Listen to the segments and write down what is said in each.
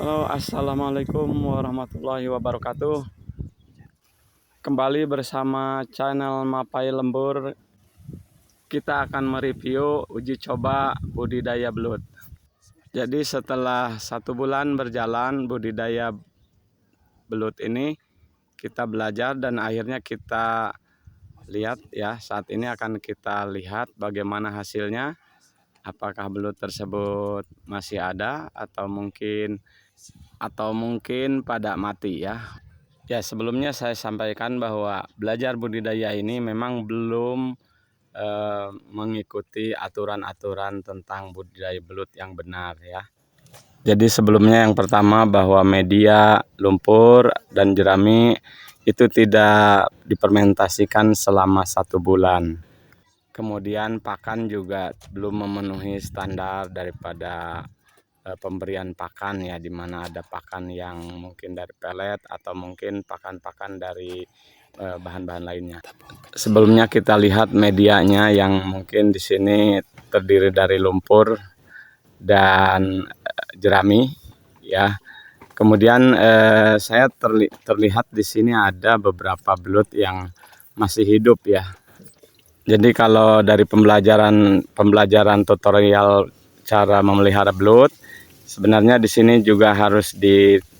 Halo, assalamualaikum warahmatullahi wabarakatuh. Kembali bersama channel Mapai Lembur, kita akan mereview uji coba budidaya belut. Jadi setelah 1 bulan berjalan budidaya belut ini, kita belajar dan akhirnya kita lihat ya. Saat ini akan kita lihat bagaimana hasilnya. Apakah belut tersebut masih ada atau mungkin pada mati ya. Ya, sebelumnya saya sampaikan bahwa belajar budidaya ini memang belum mengikuti aturan-aturan tentang budidaya belut yang benar ya. Jadi sebelumnya yang pertama bahwa media lumpur dan jerami itu tidak difermentasikan selama 1 bulan. Kemudian pakan juga belum memenuhi standar daripada pemberian pakan ya, dimana ada pakan yang mungkin dari pelet atau mungkin pakan-pakan dari bahan-bahan lainnya. Sebelumnya kita lihat medianya yang mungkin di sini terdiri dari lumpur dan jerami ya. Kemudian saya terlihat di sini ada beberapa belut yang masih hidup ya. Jadi kalau dari pembelajaran tutorial cara memelihara belut, sebenarnya di sini juga harus diberikan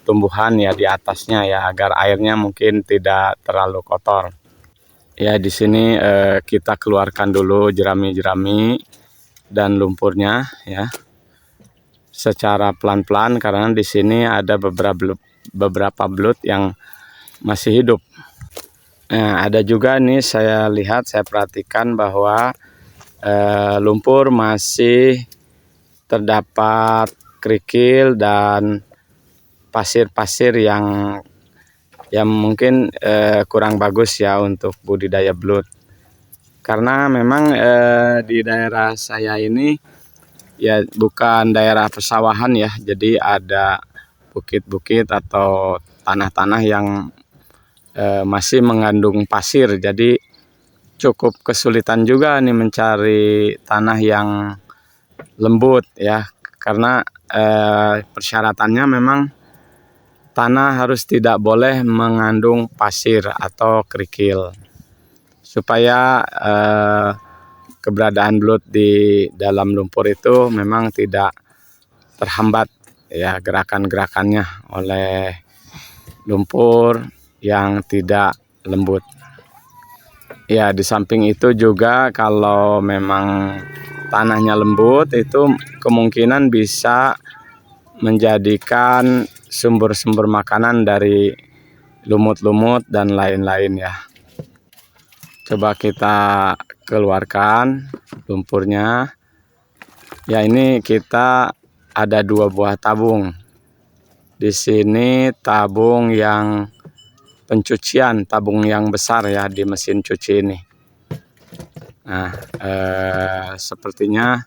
tumbuhan ya di atasnya ya, agar airnya mungkin tidak terlalu kotor. Ya, di sini kita keluarkan dulu jerami-jerami dan lumpurnya ya, secara pelan-pelan karena di sini ada beberapa belut yang masih hidup. Nah, ada juga nih saya perhatikan bahwa lumpur masih terdapat kerikil dan pasir-pasir yang mungkin kurang bagus ya untuk budidaya belut. Karena memang di daerah saya ini ya bukan daerah persawahan ya, jadi ada bukit-bukit atau tanah-tanah yang masih mengandung pasir, jadi cukup kesulitan juga nih mencari tanah yang lembut ya, karena persyaratannya memang tanah harus tidak boleh mengandung pasir atau kerikil supaya keberadaan belut di dalam lumpur itu memang tidak terhambat ya gerakan-gerakannya oleh lumpur yang tidak lembut. Ya, di samping itu juga kalau memang tanahnya lembut itu kemungkinan bisa menjadikan sumber-sumber makanan dari lumut-lumut dan lain-lain ya. Coba kita keluarkan lumpurnya. Ya, ini kita ada 2 buah tabung. Di sini tabung yang pencucian, tabung yang besar ya di mesin cuci ini. Nah, sepertinya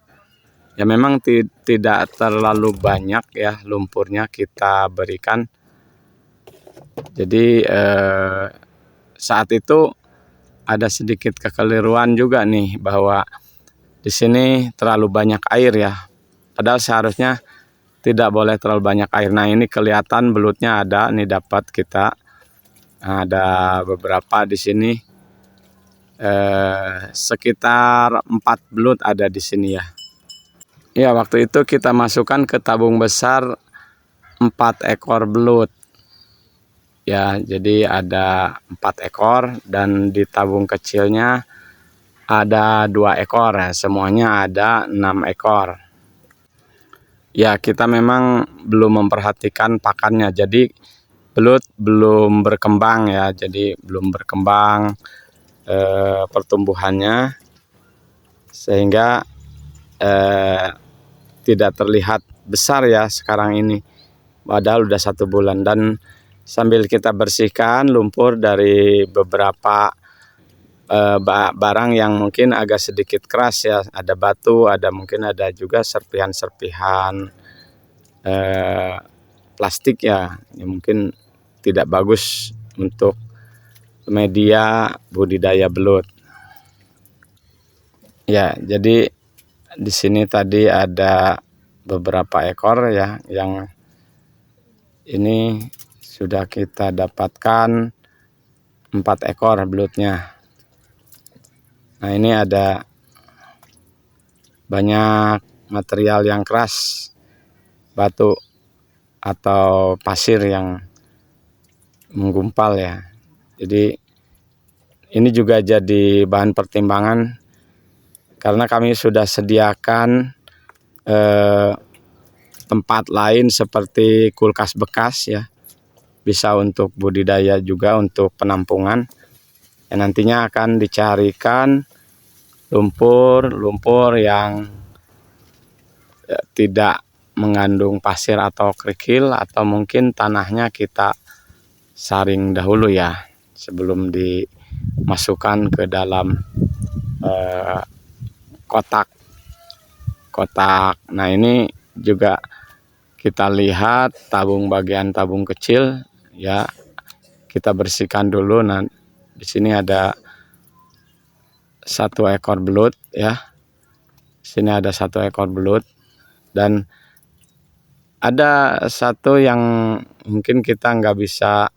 ya memang tidak terlalu banyak ya lumpurnya kita berikan. Jadi saat itu ada sedikit kekeliruan juga nih bahwa di sini terlalu banyak air ya. Padahal seharusnya tidak boleh terlalu banyak air. Nah, ini kelihatan belutnya ada nih, dapat kita. Ada beberapa di sini, sekitar 4 belut ada di sini ya. Ya, waktu itu kita masukkan ke tabung besar 4 ekor belut. Ya, jadi ada 4 ekor dan di tabung kecilnya ada 2 ekor ya, semuanya ada 6 ekor. Ya, kita memang belum memperhatikan pakannya, jadi belut belum berkembang ya, jadi belum berkembang pertumbuhannya sehingga tidak terlihat besar ya sekarang ini, padahal udah 1 bulan. Dan sambil kita bersihkan lumpur dari beberapa barang yang mungkin agak sedikit keras ya, ada batu, mungkin ada juga serpihan-serpihan plastik ya, yang mungkin tidak bagus untuk media budidaya belut. Ya, jadi di sini tadi ada beberapa ekor ya, yang ini sudah kita dapatkan 4 ekor belutnya. Nah, ini ada banyak material yang keras, batu atau pasir yang menggumpal ya. Jadi ini juga jadi bahan pertimbangan karena kami sudah sediakan tempat lain seperti kulkas bekas ya, bisa untuk budidaya juga untuk penampungan. Ya, nantinya akan dicarikan lumpur yang tidak mengandung pasir atau kerikil, atau mungkin tanahnya kita saring dahulu ya sebelum dimasukkan ke dalam kotak. Nah, ini juga kita lihat bagian tabung kecil ya, kita bersihkan dulu. Nah, di sini ada 1 ekor belut ya. Sini ada 1 ekor belut, dan ada 1 yang mungkin kita nggak bisa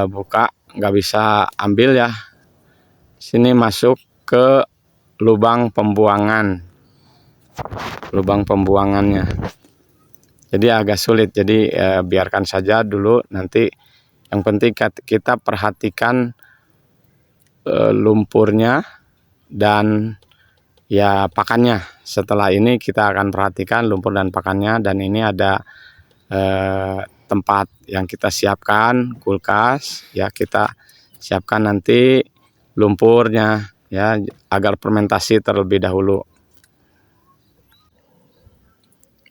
buka, nggak bisa ambil ya. Sini masuk ke lubang pembuangannya. Jadi agak sulit. Jadi biarkan saja dulu. Nanti yang penting kita perhatikan lumpurnya dan ya pakannya. Setelah ini kita akan perhatikan lumpur dan pakannya. Dan ini ada tempat yang kita siapkan, kulkas ya, kita siapkan nanti lumpurnya ya, agar fermentasi terlebih dahulu.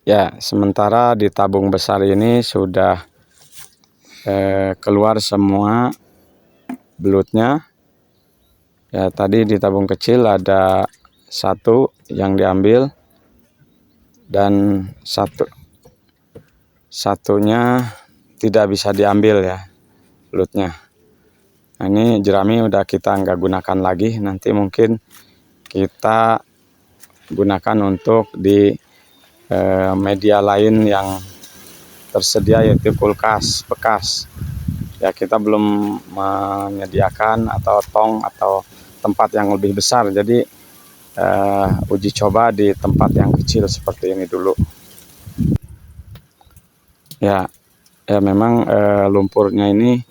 Ya, sementara di tabung besar ini sudah keluar semua belutnya. Ya, tadi di tabung kecil ada 1 yang diambil, dan satunya tidak bisa diambil ya, belutnya. Nah, ini jerami udah kita nggak gunakan lagi, nanti mungkin kita gunakan untuk di media lain yang tersedia, yaitu kulkas bekas ya. Kita belum menyediakan atau tong atau tempat yang lebih besar, jadi uji coba di tempat yang kecil seperti ini dulu ya. Memang lumpurnya ini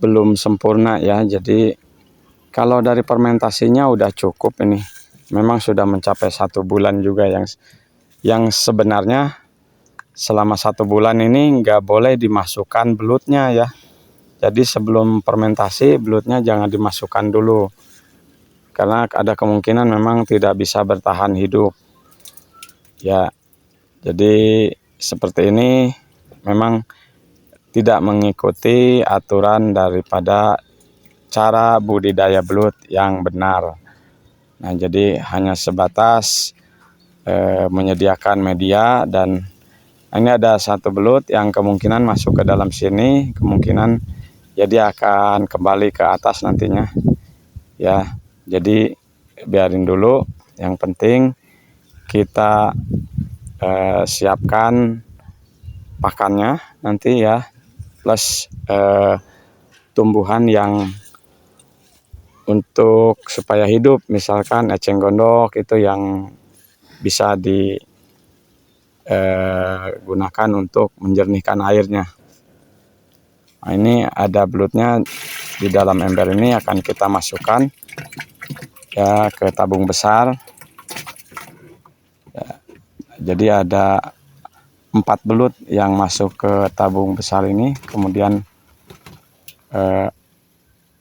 belum sempurna ya, jadi kalau dari fermentasinya udah cukup. Ini memang sudah mencapai 1 bulan juga, yang sebenarnya selama 1 bulan ini nggak boleh dimasukkan belutnya ya. Jadi sebelum fermentasi belutnya jangan dimasukkan dulu, karena ada kemungkinan memang tidak bisa bertahan hidup ya. Jadi seperti ini memang tidak mengikuti aturan daripada cara budidaya belut yang benar. Nah, jadi hanya sebatas menyediakan media. Dan ini ada 1 belut yang kemungkinan masuk ke dalam sini, kemungkinan ya dia akan kembali ke atas nantinya ya. Jadi biarin dulu, yang penting kita siapkan pakannya nanti ya, plus tumbuhan yang untuk supaya hidup, misalkan eceng gondok itu yang bisa digunakan untuk menjernihkan airnya. Nah, ini ada belutnya di dalam ember ini, akan kita masukkan ya ke tabung besar ya. Jadi ada 4 belut yang masuk ke tabung besar ini, kemudian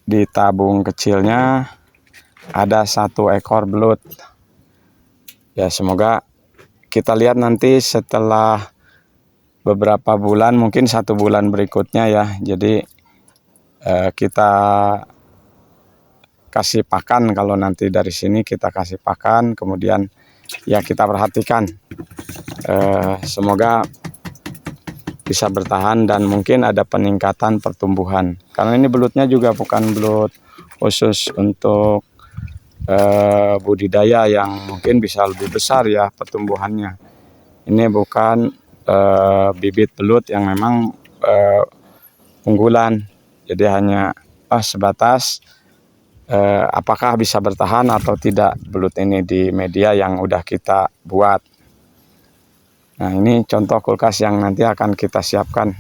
di tabung kecilnya ada 1 ekor belut ya. Semoga kita lihat nanti setelah beberapa bulan, mungkin 1 bulan berikutnya ya. Jadi kita kasih pakan, kalau nanti dari sini kita kasih pakan, kemudian ya kita perhatikan semoga bisa bertahan dan mungkin ada peningkatan pertumbuhan, karena ini belutnya juga bukan belut khusus untuk budidaya yang mungkin bisa lebih besar ya pertumbuhannya. Ini bukan bibit belut yang memang unggulan, jadi hanya sebatas apakah bisa bertahan atau tidak belut ini di media yang udah kita buat. Nah, ini contoh kulkas yang nanti akan kita siapkan.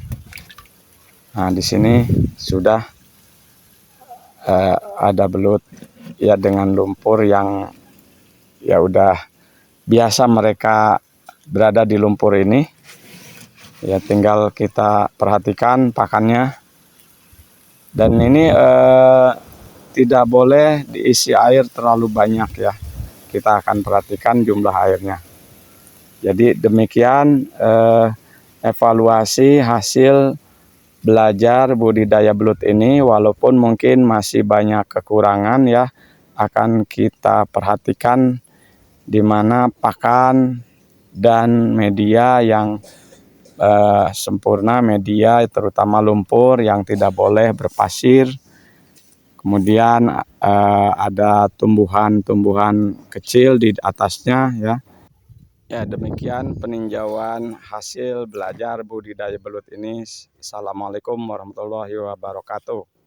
Nah, di sini sudah ada belut ya dengan lumpur yang ya udah biasa mereka berada di lumpur ini. Ya tinggal kita perhatikan pakannya. Dan ini tidak boleh diisi air terlalu banyak ya. Kita akan perhatikan jumlah airnya. Jadi demikian evaluasi hasil belajar budidaya belut ini, walaupun mungkin masih banyak kekurangan ya, akan kita perhatikan di mana pakan dan media yang sempurna, media terutama lumpur yang tidak boleh berpasir, kemudian ada tumbuhan-tumbuhan kecil di atasnya ya. Ya, demikian peninjauan hasil belajar budidaya belut ini. Assalamualaikum warahmatullahi wabarakatuh.